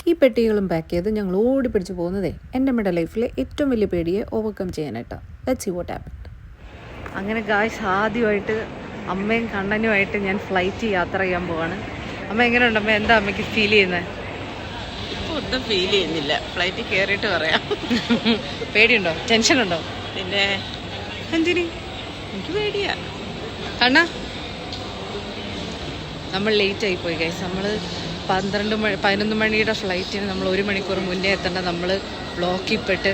ഈ പെട്ടികളും പാക്ക് ചെയ്ത് ഞങ്ങൾ ഓടി പിടിച്ച് പോകുന്നതേ എൻ്റെ അമ്മയുടെ ലൈഫിലെ ഏറ്റവും വലിയ പേടിയെ ഓവർകം ചെയ്യാനായിട്ടാണ്. Let's see what happened. അങ്ങനെ ഗായ്സ് ആദ്യമായിട്ട് അമ്മയും കണ്ണനുമായിട്ട് ഞാൻ ഫ്ലൈറ്റ് യാത്ര ചെയ്യാൻ പോവാണ്. അമ്മ എങ്ങനെയുണ്ട്? അമ്മ എന്താ അമ്മയ്ക്ക് ഫീൽ ചെയ്യുന്നത്? ഇപ്പോൾ ഒന്നും ഫീൽ ചെയ്യുന്നില്ല. ഫ്ലൈറ്റിൽ കയറിയിട്ട് പറയാം. പേടിയുണ്ടോ? ടെൻഷനുണ്ടോ? പിന്നെ എന്തിന്? എനിക്ക് പേടിയാ. കണ്ണ നമ്മൾ ലേറ്റ് ആയിപ്പോയി ഗൈസ്. നമ്മൾ 11 മണിയുടെ ഫ്ലൈറ്റിന് നമ്മൾ 1 മണിക്കൂർ മുന്നേ എത്തേണ്ട. നമ്മൾ ബ്ലോക്കിൽ പെട്ട്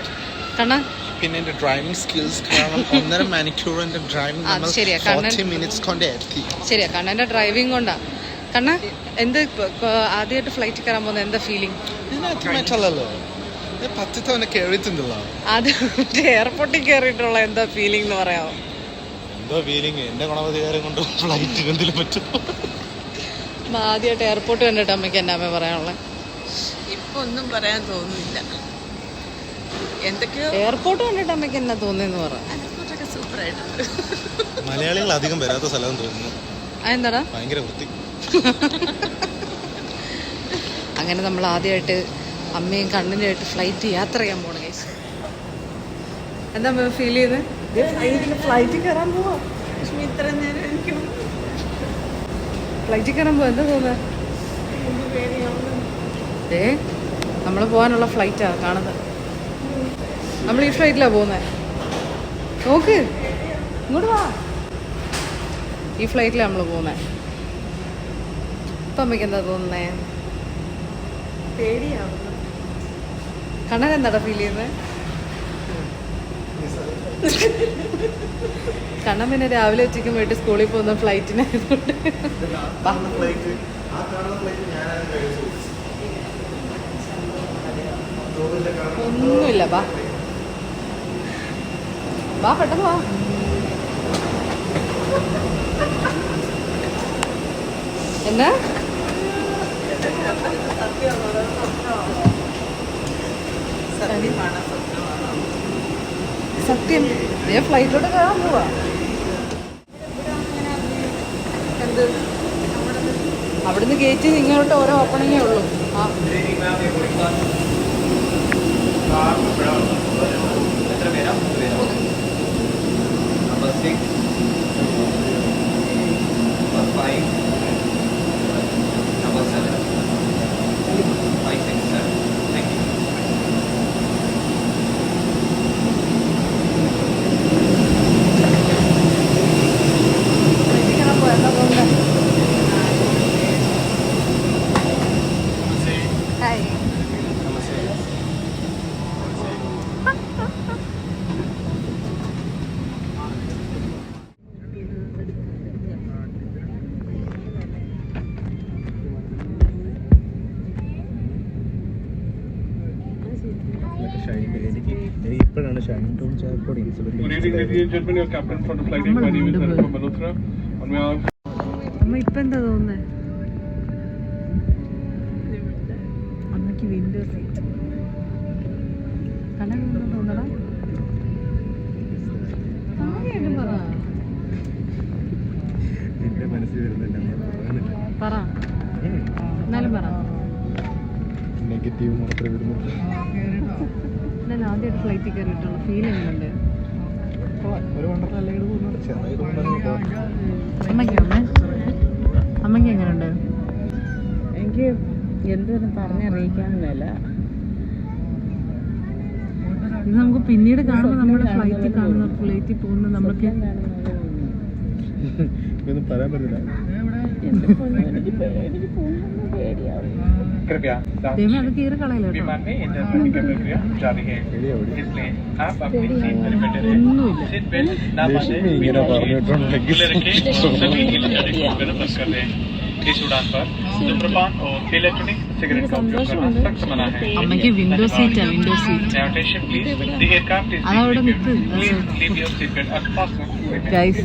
കണ്ണ പിന്നെ എൻ്റെ ഡ്രൈവിംഗ് സ്കിൽസ് കാരണം 1.5 മണിക്കൂർ എൻ്റെ ഡ്രൈവിംഗ് നമ്മൾ 40 മിനിറ്റ്സ് കൊണ്ട് എത്തി. ശരിയാ, കണ്ണൻ്റെ ഡ്രൈവിംഗ് കൊണ്ടാ. കണ്ണ എന്ത് ആദ്യമായിട്ട് ഫ്ലൈറ്റിൽ കയറാൻ പോകുന്നത് എന്താ ഫീലിംഗ്? ആദ്യമായിട്ടല്ലോ, 10 തവണ കയറിയിട്ടുണ്ടല്ലോ. അത് എയർപോർട്ടിൽ കയറിയിട്ടുള്ള എന്താ ഫീലിംഗ് എന്ന് പറയാമോ? എന്തോ ഫീലിംഗ് എൻ്റെ ഗുണവധികാരം കൊണ്ട് ഫ്ലൈറ്റിന് എന്തെങ്കിലും പറ്റും. ആദ്യമായിട്ട് എയർപോർട്ട് കണ്ടിട്ട് അമ്മയ്ക്ക് എന്നാ അമ്മ പറയാനുള്ളത്? ഇപ്പൊ ഒന്നും പറയാൻ തോന്നുന്നില്ല. എന്തൊക്കെയോ എയർപോർട്ട് കണ്ടിട്ട് അമ്മയ്ക്ക് എന്നാ തോന്നിയെന്ന് പറ. എയർപോർട്ടൊക്കെ സൂപ്പറായിട്ടുണ്ട്. മലയാളികൾ അധികം വരാത്ത സ്ഥലം തോന്നുന്നു. അതെന്താടാ? ഭയങ്കര വൃത്തി. അങ്ങനെ നമ്മൾ ആദ്യമായിട്ട് അമ്മയും കണ്ണിനായിട്ട് ഫ്ലൈറ്റ് യാത്ര ചെയ്യാൻ പോണ കേസ്. എന്താ അമ്മ ഫീൽ ചെയ്യുന്നത്? ഫ്ലൈറ്റിൽ കയറാൻ പോവാ. പക്ഷേ ഇത്ര നേരം എനിക്ക് ഫ്ലൈറ്റിൽ കയറാൻ പോവാ. എന്താ തോന്നുന്നത്? നമ്മൾ പോകാനുള്ള ഫ്ലൈറ്റാണ് കാണുന്നത്. നമ്മൾ ഈ ഫ്ലൈറ്റിലാണ് പോകുന്നത്. നോക്ക് ഇങ്ങോട്ട് വാ. ഈ ഫ്ലൈറ്റിലാണ് നമ്മൾ പോകുന്നത്. ഇപ്പം അമ്മയ്ക്ക് എന്താ തോന്നുന്നേ? പേടിയാവുന്നു. കണ്ണൻ എന്താടാ ഫീൽ ചെയ്യുന്നത്? കണ്ണൻ പിന്നെ രാവിലെ ഉച്ചയ്ക്കും പോയിട്ട് സ്കൂളിൽ പോകുന്ന ഫ്ലൈറ്റിനായതുകൊണ്ട് ഒന്നുമില്ല. ബാ ബാ പെട്ടെന്ന് വാ. എന്നാ സത്യം ഞാൻ ഫ്ലൈറ്റിലോട്ട് കയറാൻ പോവാ. എന്ത് അവിടുന്ന് ഗേറ്റിൽ ഇങ്ങോട്ട് ഓരോ ഓപ്പണിങ്ങേ ഉള്ളൂ. ആ ഇപ്പോഴാണ് ഷൈൻ ടോൺ ചായക്കോട് അമ്മ ഇപ്പം എന്താ തോന്നുന്നത്? അമ്മയ്ക്ക് വിൻഡോ സീറ്റ് കണ്ണൻ തോന്നടാ. പറ എന്റെ മനസ്സിൽ വരുന്നുണ്ട്. പറ എന്നാലും പറ. നെഗറ്റീവ് മാത്രമേ വരുന്നുള്ളൂ. ഞാൻ ആദ്യമായിട്ട് ഫ്ലൈറ്റിൽ കയറിയിട്ടുള്ള ഫീലിംഗ് ഉണ്ട്. ഒരു വണ്ടർലയിലേക്ക് പോകുന്നുണ്ട്. ചെറിയ അമ്മയ്ക്ക് എങ്ങനെയുണ്ട്? എനിക്ക് എന്തൊന്നും പറഞ്ഞറിയിക്കാനില്ല. ഇത് നമുക്ക് പിന്നീട് കാണുമ്പോൾ നമ്മുടെ ഫ്ലൈറ്റിൽ കാണുന്ന ഫ്ലൈറ്റിൽ പോകുന്ന നമ്മൾക്ക് ഇതൊന്നും പറയാൻ പറ്റില്ല. അത് കീറി കളയല്ലോ. ഒന്നുമില്ല. ഇങ്ങനെ പറഞ്ഞിട്ടുണ്ടെങ്കിൽ इस उड़ान पर धूम्रपान और इलेक्ट्रॉनिक सिगरेट का उपयोग करना सख्त मना है. അമ്മയ്ക്ക് വിൻഡോ സീറ്റാ window seat. Now attention please. The aircraft is അതവിടെ being നിൽക്ക്. prepared. Please leave your seatbelt unfastened. Guys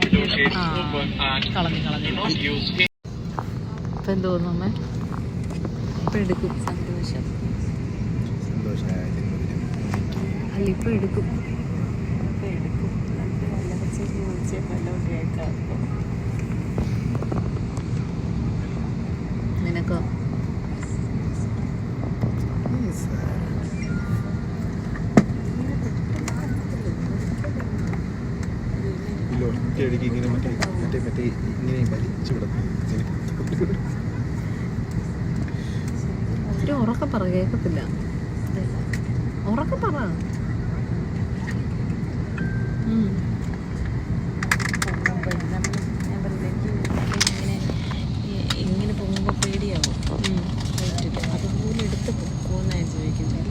Window shades ആ open and കളഞ്ഞു do കളഞ്ഞു. not use ഇപ്പം എന്ത് തോന്നുന്നു അമ്മ? ഇപ്പം എടുക്കും സന്തോഷം. അല്ല ഇപ്പം എടുക്കും. നിനക്കോ? ഇങ്ങനെ മറ്റേ ഇങ്ങനെ വലിച്ചു വിടും. ഒരു ഉറക്കെ പറ കേൾക്കത്തില്ല. ഉറക്കെ പറ. ഇങ്ങനെ പോകുമ്പോൾ പേടിയാവും. അതുപോലെ എടുത്ത് പോകുമെന്നാണ് ചോദിക്കുന്നത്.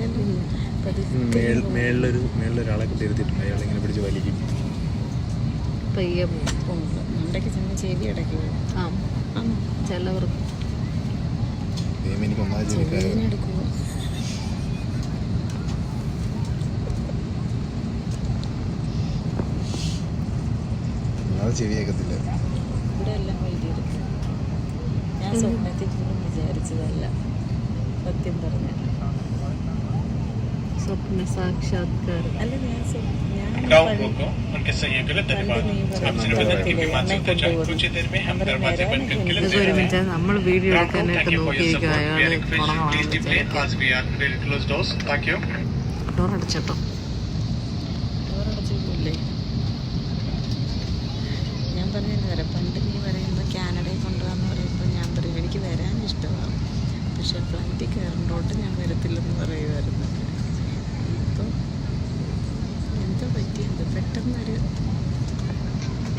മേളിലൊരാളെ കുത്തിയിരുത്തിട്ടുണ്ട്. അയാളിങ്ങനെ പിടിച്ച് വലിക്കും. പയ്യെ പോകുമ്പോൾ മുണ്ടയ്ക്ക് ചെന്ന് ചെവി അടയ്ക്ക് പോകും. ആ ചിലവർക്ക് എനിക്ക് ഒന്നാമത് ചെവിനെടുക്കുക. ചെവി കേൾക്കത്തില്ല. ഇവിടെ എല്ലാം വൈദ്യുതി. ഞാൻ സ്വപ്നത്തിൽ പോലും വിചാരിച്ചതല്ല സത്യം പറഞ്ഞ. സ്വപ്ന സാക്ഷാത്കാരം. അല്ല ഞാൻ ग्राउंड को उनके सहयोग के लिए धन्यवाद. आपसे निवेदन की विमान से उतर जाए. कुछ ही देर में हम दरवाजे बंद करके ले ഇതൊക്കെ ഒരു മിനിറ്റ് നമ്മൾ വീഡിയോ Ground crew, എടുക്കാനായിട്ട് thank you for your നോക്കിയിരിക്കും. support. We അയാൾ are requesting please deplay കുളങ്ങളാണ്. as we are ready to close doors. Thank you. Door അടച്ചിട്ടോ? ഡോറടച്ചില്ലേ? ഞാൻ പറഞ്ഞു തരാം. പണ്ട് നീ പറയുമ്പോൾ കാനഡയിൽ കൊണ്ടുപോകാന്ന് പറയുമ്പോൾ ഞാൻ പറയും എനിക്ക് വരാൻ ഇഷ്ടമാണ്, പക്ഷെ ഫ്ലൈറ്റിൽ കയറേണ്ടോട്ട് ഞാൻ വരത്തില്ലെന്ന് പറയുമായിരുന്നു. ഇപ്പോൾ എന്താ പറ്റിയത്? പെട്ടെന്നൊരു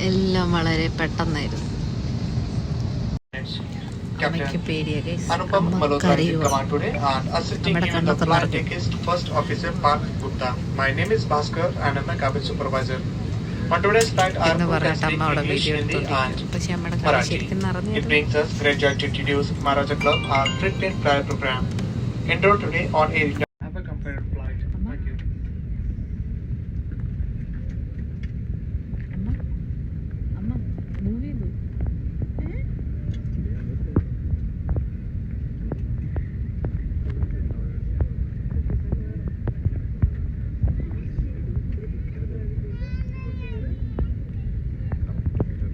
എല്ലാം വളരെ പെട്ടെന്നായിരുന്നു. അമ്മയ്ക്ക് പേടിയാ ഗൈസ്. Anupam അമ്മ Malhotra is in കരയുവാ. command today and assisting നമ്മുടെ you the കണ്ണത്ത് flight നിറഞ്ഞു. deck is First Officer Parth Gupta. My name is Bhaskar and I'm a cabin supervisor. On today's flight, our എന്ന് crew can പറഞ്ഞിട്ട് speak അമ്മ അവിടെ English, video Hindi and എടുത്തോണ്ടിരിക്കും. പക്ഷെ അമ്മയുടെ കണ്ണ് Marathi. ശരിക്കും It നിറഞ്ഞത്. brings us great joy to introduce Maharaja Club, our frequent flyer program. Enrolled today on Air India. Have a comfortable flight. Thank you. അമ്മ അമ്മ മൂവ് ചെയ്തു.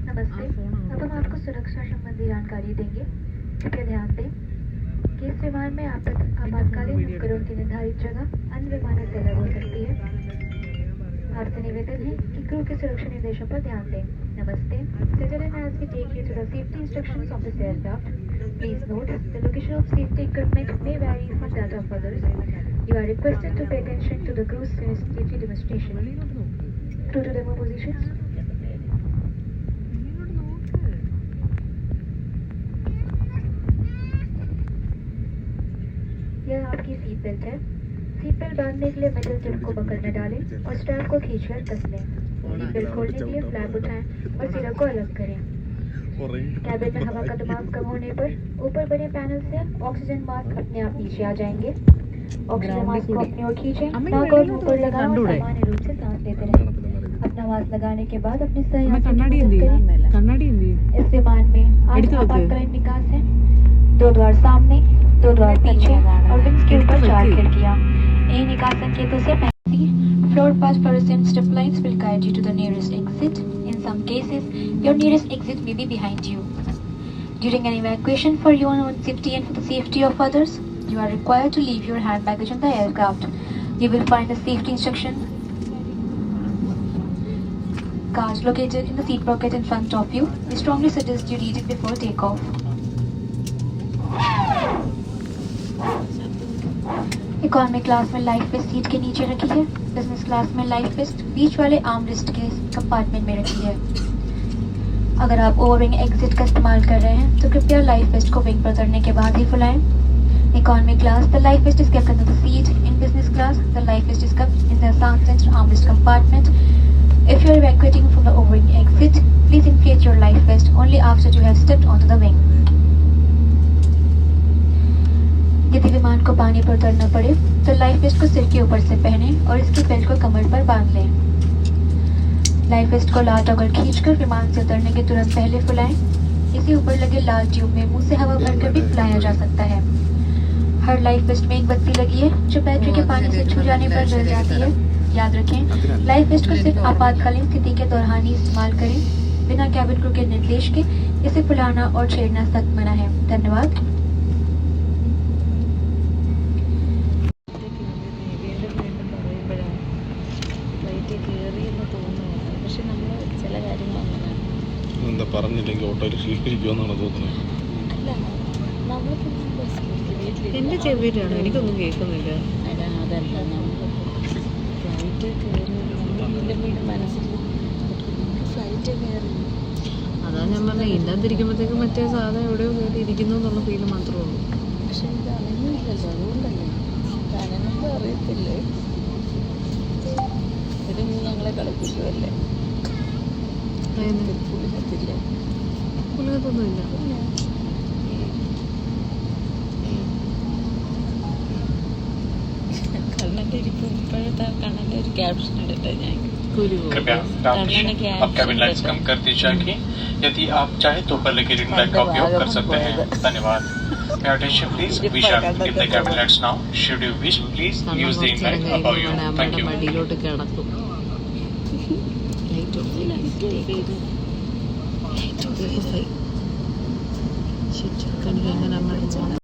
नमस्ते। अब हम आपको सुरक्षा संबंधी जानकारी देंगे। कृपया ध्यान दें कि इस विमान में आपातकालीन उपकरणों की निर्धारित जगह अन्य विमानों से अलग हो सकती है। आपसे निवेदन है कि क्रू के सुरक्षा निर्देशों पर ध्यान दें। नमस्ते। Settle in as we take you to the safety instructions of this aircraft. Please note the location of safety equipment may vary from that of others. You are requested to pay attention to the crew's safety demonstration. Crew to demo positions. यह आपकी seat belt है। Seat belt बांधने के लिए metal tip को buckle में डालें और स्ट्रैप को खींचकर कस लें। सीट बेल्ट खोलने के लिए फ्लैप उठाएं और सिरा को अलग करें। कैबिन में हवा का दबाव कम होने पर ऊपर बने पैनल से ऑक्सीजन मास्क अपने आप नीचे आ जाएंगे। ऑक्सीजन मास्क को अपनी ओर खींचें, नाक और मुंह पर लगाएं और सामान्य रूप से सांस लेते रहें। अपना मास्क लगाने के बाद अपने सही हाथ से കണ്ണാടി എന്ത് करें। ചെയ്യും? കണ്ണാടി എന്ത് ചെയ്യും? इस विमान में 8 എടുത്ത് വെക്ക്. आपातकालीन निकास है, 2 द्वार सामने, 2 द्वार पीछे और विंग्स के ऊपर 4 खिड़कियां। इन निकास संकेतों से floor pass fluorescent strip lines will guide you to the nearest exit. In some cases, your nearest exit may be behind you. During an evacuation for your own safety and for the safety of others, you are required to leave your hand baggage on the aircraft. You will find the safety instruction cards located in the seat pocket in front of you. We strongly suggest you read it before takeoff. Economy class में life waste seat के नीचे रखी है। Business class में life waste बीच वाले arm rest के compartment में रखी है। अगर आप ओवरविंग एग्जिट का इस्तेमाल कर रहे हैं तो कृपया लाइफ वेस्ट को विंग पर उतरने के बाद ही फुलाएं। Economy class, the life vest is kept under the seat. In business class, the life vest is kept in the center armrest compartment. If you are evacuating from the overwing exit, please inflate your life vest only after you have stepped onto the wing. यदि विमान को पानी पर उतरना पड़े तो life waste को सिर के ऊपर से पहने और इसकी बेल्ट को कमर पर बांध लें। लाइफ वेस्ट को लाल टॉगल खींचकर विमान से उतरने के तुरंत पहले फुलाएं। इसे ऊपर लगे लाल ट्यूब में मुंह से हवा भरकर भी फुलाया जा सकता है। हर लाइफ वेस्ट में एक बत्ती लगी है जो बैटरी के पानी से छू जाने पर जल जाती है। याद रखें, लाइफ वेस्ट को सिर्फ आपातकालीन स्थिति के दौरान ही इस्तेमाल करें। बिना कैबिन क्रू के निर्देश के इसे फुलाना और छेड़ना सख्त मना है। धन्यवाद। എന്താ പറഞ്ഞില്ലെങ്കിൽ ഓട്ടോയിൽ സ്വീകരിക്കുമെന്നാണ് തോന്നുന്നത്. എൻ്റെ ചെവിയിലാണ്, എനിക്കൊന്നും കേൾക്കുന്നില്ല. അതാ ഞാൻ പറഞ്ഞത്, ഇല്ലാതിരിക്കുമ്പോഴത്തേക്കും മറ്റേ സാധനം എവിടെയോ കയറി ഇരിക്കുന്നു എന്നുള്ള ഫീല് മാത്രമേ ഉള്ളൂ. പക്ഷെ ഇത് അനങ്ങില്ലല്ലോ, അതുകൊണ്ടല്ലേ അനങ്ങുമ്പോൾ അറിയത്തില്ലേ. ഇത് നീ ഞങ്ങളെ കളിപ്പിക്കുമല്ലേ. പുളികത്തില്ല, പുളികത്തൊന്നുമില്ല. കണ്ണൻ്റെ ഇരിക്കും ഇപ്പോഴത്തെ കണ്ണൻ്റെ ഒരു ക്യാപ്ഷൻ ഇടട്ടെ ഞാൻ. कृपया अब कैबिन लाइट्स कम कर दी जाएगी। यदि आप चाहे तो ऊपर लगे रिंग लाइट का उपयोग कर सकते हैं। धन्यवाद। May attention please, we shall dim the cabin lights now. Should you wish, please use the light above you. Thank you. മടിയിലോട്ട് കിടക്കും. ലൈറ്റ് ഓഫ് എങ്ങനെ അങ്ങനെ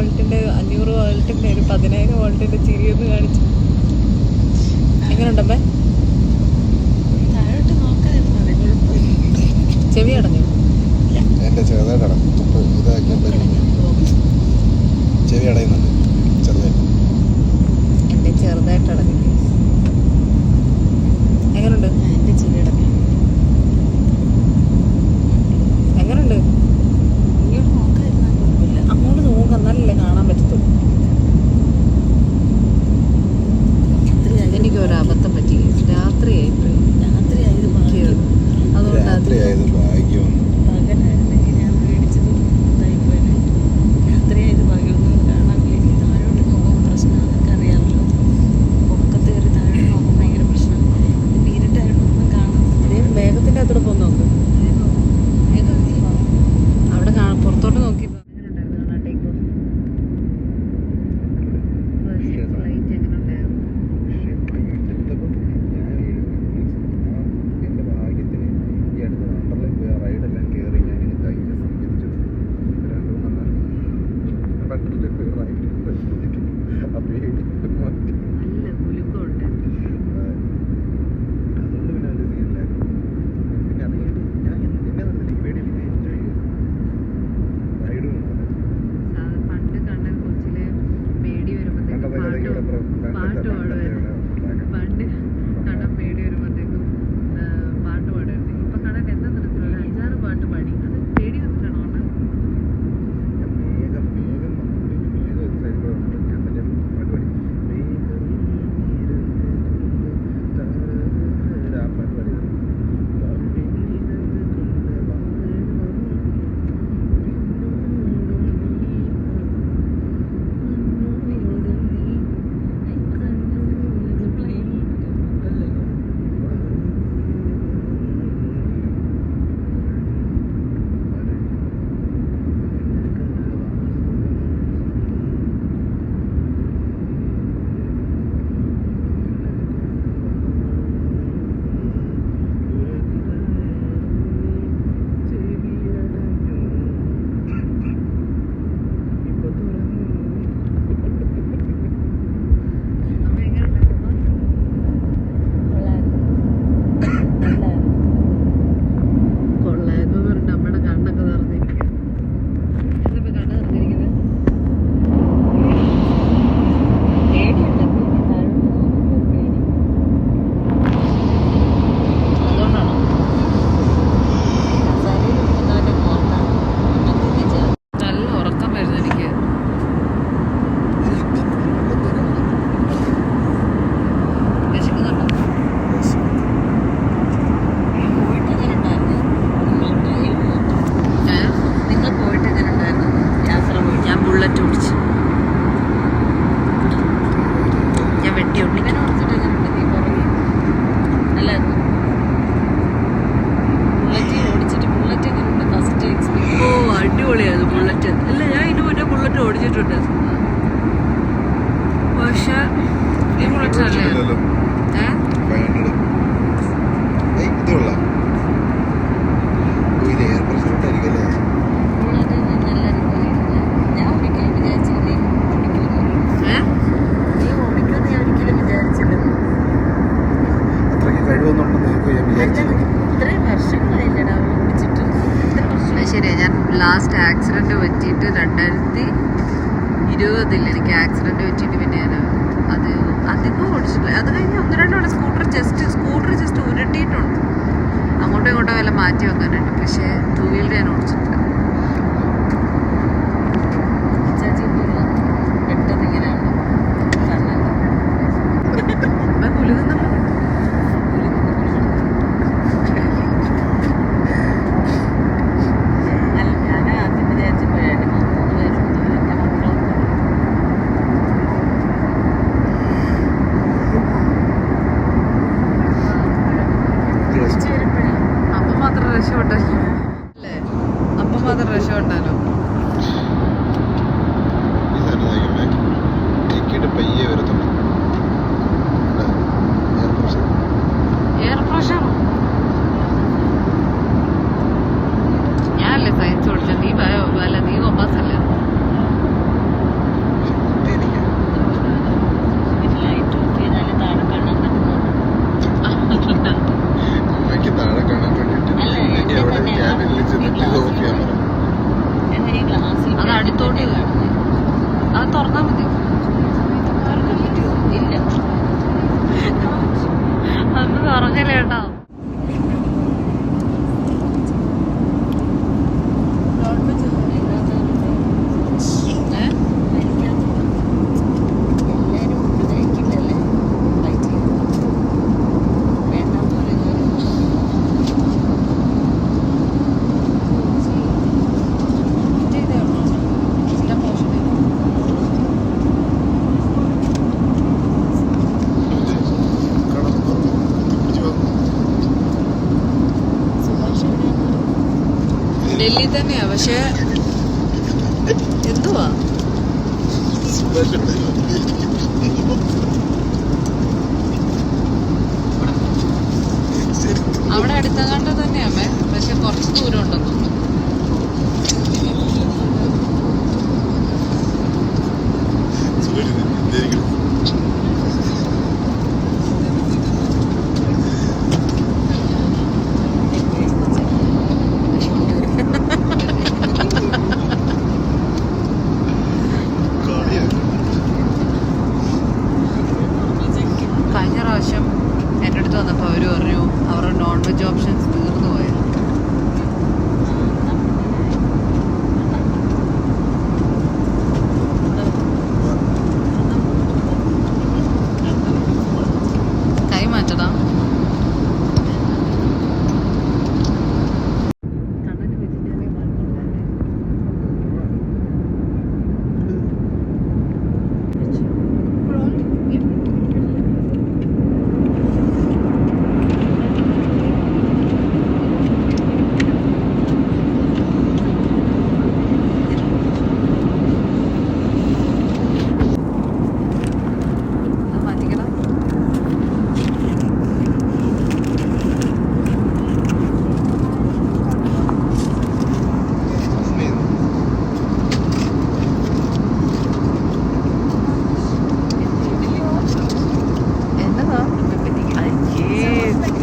വോൾട്ടിൻ്റെ 500 വോൾട്ടിൻ്റെ ഒരു 10,000 വോൾട്ടിൻ്റെ ചിരിയൊന്ന് കാണിച്ചു. എങ്ങനെയുണ്ടമ്മേ? താഴോട്ട് നോക്കാതിരുന്നു മതി, കുഴപ്പമില്ല. ചെവി അടഞ്ഞു? എൻ്റെ ചെറുതായിട്ട് അടക്കും. ഇതാക്കിയപ്പോൾ ചെവി അടയുന്നുണ്ട് ചെറുതായിട്ട്. എൻ്റെ ചെറുതായിട്ട് അടഞ്ഞു. എങ്ങനെയുണ്ട്? എൻ്റെ ചെവി അടഞ്ഞു. എങ്ങനെയുണ്ട്? ഇങ്ങോട്ട് നോക്കാതിരുന്നാൽ കുഴപ്പമില്ല. അങ്ങോട്ട് നോക്കാം, എന്നാലല്ലേ കാണാൻ പറ്റത്തുള്ളൂ. എനിക്ക് ഒരു അബദ്ധം പറ്റി. രാത്രിയായിപ്പോയി. അതുകൊണ്ട് രാത്രിയായത് ഭാഗ്യമാണ്. പകലായിരുന്നെങ്കിൽ ഞാൻ മേടിച്ചത് ഇതായിപ്പോയി. രാത്രിയായത് ഭാഗ്യമൊന്നും കാണാൻ വേണ്ടി താഴോട്ട് നോക്കുമ്പോൾ പ്രശ്നമാണ്. നിനക്കറിയാമല്ലോ, പൊക്കത്ത് കയറി താഴോട്ട് നോക്കുമ്പോൾ ഭയങ്കര പ്രശ്നമാണ്. ഇപ്പം ഇരുട്ടായിട്ടൊന്നും കാണാൻ. മേഘത്തിൻ്റെ അകത്തോടെ പോകുന്ന നോക്ക്. അവിടെ പുറത്തോട്ട് നോക്കി എൻ്റെ ഭാഗ്യത്തിന് ഈ അടുത്ത് വണ്ടർലയിൽ പോയി ആ റൈഡെല്ലാം കയറി ഞാൻ ഇനി കയ്യിൽ സ്വീകരിച്ചു 2-3 വണ്ടർലയിൽ പോയി റൈഡ് ആ പേടി മാറ്റി. നല്ല കുലുക്കമുണ്ട്. അതുകൊണ്ട് പിന്നെ അതിൻ്റെ സീനിലായിരുന്നു. പിന്നെ അത് ഞാൻ എന്നെ എനിക്ക് പേടിയില്ല, ഞാൻ എൻജോയ് ചെയ്തു റൈഡും. പണ്ട് കണ്ണൻ കൊച്ചിലെ പേടി വരുമ്പോഴത്തേക്കും പാട്ട് പാടുമായിരുന്നു. പണ്ട് കണ്ണൻ പേടി വരുമ്പോഴത്തേക്കും പാട്ട് പാടുമായിരുന്നു. ഇപ്പൊ കണ്ണൻ എന്താ തരത്തിലുള്ള 5-6 പാട്ട് പാടി. അത് പേടി വന്നിട്ടാണോ കണ്ണൻ? മേഘം ഒരു സൈഡിലൂടെ ഉണ്ട്. ഞാൻ മറ്റേ പാട്ട് പാടി ആ പാട്ട് പാടിയത്. കൊള്ളായിരുന്നു പറഞ്ഞിട്ട് നമ്മുടെ കണ്ണൊക്കെ നിറഞ്ഞിരിക്കുക. എന്നിപ്പോ കണ്ണ് നിറഞ്ഞിരിക്കുന്നത് പേടിയുണ്ട്. അതുകൊണ്ടാണോ? നല്ല ഉറക്കം വരുന്നു എനിക്ക്. വിശക്കുന്നുണ്ടോ? നിങ്ങൾ പോയിട്ട് എങ്ങനെ ഉണ്ടായിരുന്നു? യാത്ര പോയി. ഞാൻ ബുള്ളറ്റ് ഓടിച്ചു. ഞാൻ വെട്ടി ഓടിക്കാൻ ഓടിച്ചിട്ട് എങ്ങനെയുണ്ട്? നീ പറയും അല്ലായിരുന്നു. ബുള്ളറ്റ് ഓടിച്ചിട്ട് ബുള്ളറ്റ് എങ്ങനെയുണ്ട്? First experience? ഓ, അടിപൊളിയായിരുന്നു ബുള്ളറ്റ്. അല്ല, ഞാൻ ഇതിന് മുന്നേ ബുള്ളറ്റ് ഓടിച്ചിട്ടുണ്ട്. പക്ഷെ ഈ ബുള്ളറ്റ് നല്ലതായിരുന്നു. ഇത് കൊള്ളാം. ഇത് എയർ പ്രഷർ ആയിരിക്കല്ലേ? ഞാൻ ഓടിക്കാൻ വിചാരിച്ചില്ല. നീ ഓടിക്കുമെന്ന് ഞാൻ ഒരിക്കലും വിചാരിച്ചില്ല. അത്രയ്ക്ക് കഴിവൊന്നുണ്ടെന്ന് നിങ്ങൾക്ക് ഞാൻ വിചാരിച്ചില്ല. ഇത്രയും വർഷങ്ങളായില്ലടാ ഓടിച്ചിട്ട്. ശരിയാ. ഞാൻ ലാസ്റ്റ് ആക്സിഡന്റ് പറ്റിയിട്ട് 2020 എനിക്ക് ആക്സിഡന്റ് പറ്റിയിട്ട് പിന്നെ ഞാൻ അത് അധികം ഓടിച്ചിട്ടില്ല. അത് കഴിഞ്ഞ് 1-2 തവണ സ്കൂട്ടർ ജസ്റ്റ് ഉരുട്ടിയിട്ടുണ്ട്. അങ്ങോട്ടും ഇങ്ങോട്ടും വല്ല മാറ്റി വെക്കാനായിട്ട്. പക്ഷേ 2 വീലർ ഞാൻ ഓടിച്ചിട്ടില്ല. പെട്ടെന്ന് ഇങ്ങനെയാണ് കുലുകുന്ന അപ്പം മാത്രം രക്ഷപ്പെട്ടല്ലേ? അപ്പം ഡൽഹി തന്നെയാ, പക്ഷെ എന്തുവാ അവിടെ അടുത്തകാണ്ട് തന്നെയാമേ, പക്ഷെ കുറച്ച് ദൂരം ഉണ്ടെന്ന് തോന്നുന്നു. കഴിഞ്ഞ പ്രാവശ്യം എൻ്റെ അടുത്ത് വന്നപ്പോൾ അവർ പറഞ്ഞു അവരുടെ നോൺ വെജ് ഓപ്ഷൻസ് തീർന്നു പോയത്. കൈ മാറ്റടാ.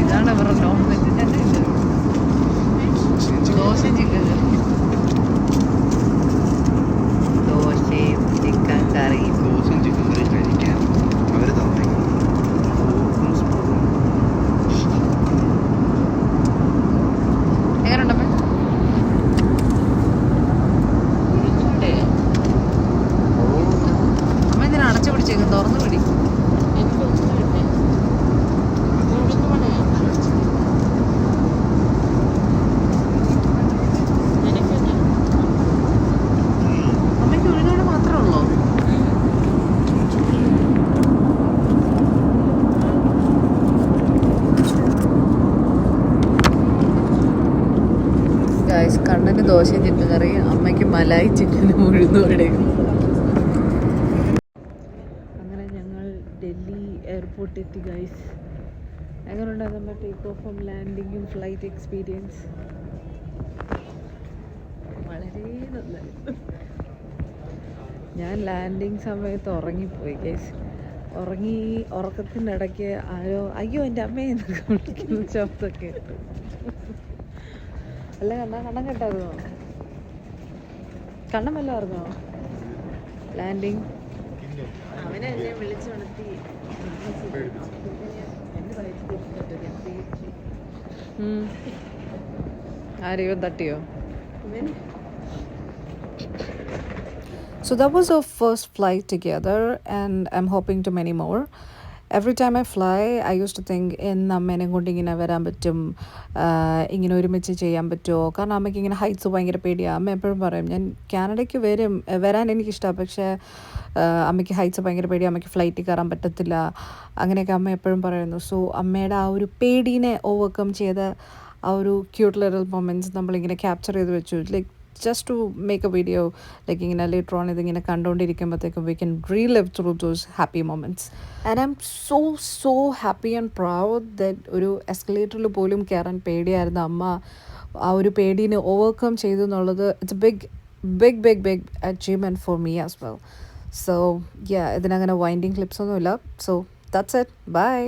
ഇതാണ് അവരുടെ നോൺ വെജിന്റെ ദോശയും ചിക്കൻ കറി. ദോശയും ചിക്കൻ കറിയും. ദോശയും ചിക്കൻ കറി കഴിക്കാൻ അവർ തന്നേക്കും. എങ്ങനെയുണ്ടമ്മേ? അമ്മ ഇതിനെ അടച്ചു പിടിച്ചേക്കും, തുറന്നു പിടി. അമ്മയ്ക്ക് ഉഴുന്നോട് മാത്രമേ ഉള്ളൂ. ഗായ്സ്, കണ്ണന് ദോശയും ചിക്കൻ കറി, അമ്മയ്ക്ക് മലായി ചിക്കനും ഉഴുന്നുവടയും. അങ്ങനെ ഞങ്ങൾ ഡൽഹി എയർപോർട്ട് എത്തി ഗൈസ്. എങ്ങനെയുണ്ടായിരുന്നു നമ്മുടെ ടേക്ക് ഓഫും ലാൻഡിങ്ങും ഫ്ലൈറ്റ് എക്സ്പീരിയൻസ്? വളരെ നന്നായിരുന്നു. ഞാൻ ലാൻഡിങ് സമയത്ത് ഉറങ്ങിപ്പോയി ഗൈസ്. ഉറക്കത്തിൻ്റെ ഇടയ്ക്ക് ആരോ അയ്യോ എൻ്റെ അമ്മയെ എന്നൊക്കെ വിളിക്കുന്ന ശബ്ദമൊക്കെ ഇട്ടു. അല്ല കണ്ണം കേട്ടായിരുന്നോ? കണ്ണം വല്ലതും അറിഞ്ഞോ? ലാൻഡിങ് അവനെ എന്നെ വിളിച്ചുണർത്തി. ആരെയോ തട്ടിയോ? So that was our first flight together, and I'm hoping to many more. Every time I fly, I used to think ഇന്ന് അമ്മേനെ കൊണ്ട് ഇങ്ങനെ വരാൻ പറ്റും, ഇങ്ങനെ ഒരുമിച്ച് ചെയ്യാൻ പറ്റുമോ? കാരണം അമ്മയ്ക്ക് ഇങ്ങനെ ഹൈറ്റ്സ് ഭയങ്കര പേടിയാണ്. അമ്മ എപ്പോഴും പറയും ഞാൻ കാനഡയ്ക്ക് വരാൻ എനിക്കിഷ്ടമാണ്, പക്ഷേ അമ്മയ്ക്ക് ഹൈറ്റ്സ് ഭയങ്കര പേടിയാണ്, അമ്മയ്ക്ക് ഫ്ലൈറ്റിൽ കയറാൻ പറ്റത്തില്ല, അങ്ങനെയൊക്കെ അമ്മ എപ്പോഴും പറയുന്നു. സോ അമ്മയുടെ ആ ഒരു പേടീനെ ഓവർകം ചെയ്ത ആ ഒരു ക്യൂട്ട് ലിറ്റിൽ മൊമെൻറ്റ്സ് നമ്മളിങ്ങനെ ക്യാപ്ചർ ചെയ്ത് വെച്ചു. Like just to make a video, like in a later on idingine kandondirikkumbodhekkum we can relive through those happy moments. And I'm so happy and proud that oru escalator lu polum keran pediyarna amma aa oru pedine overcome cheyidu ennallathu it's a big achievement for me as well. So yeah, idinagana winding clips onnilla. So that's it, bye.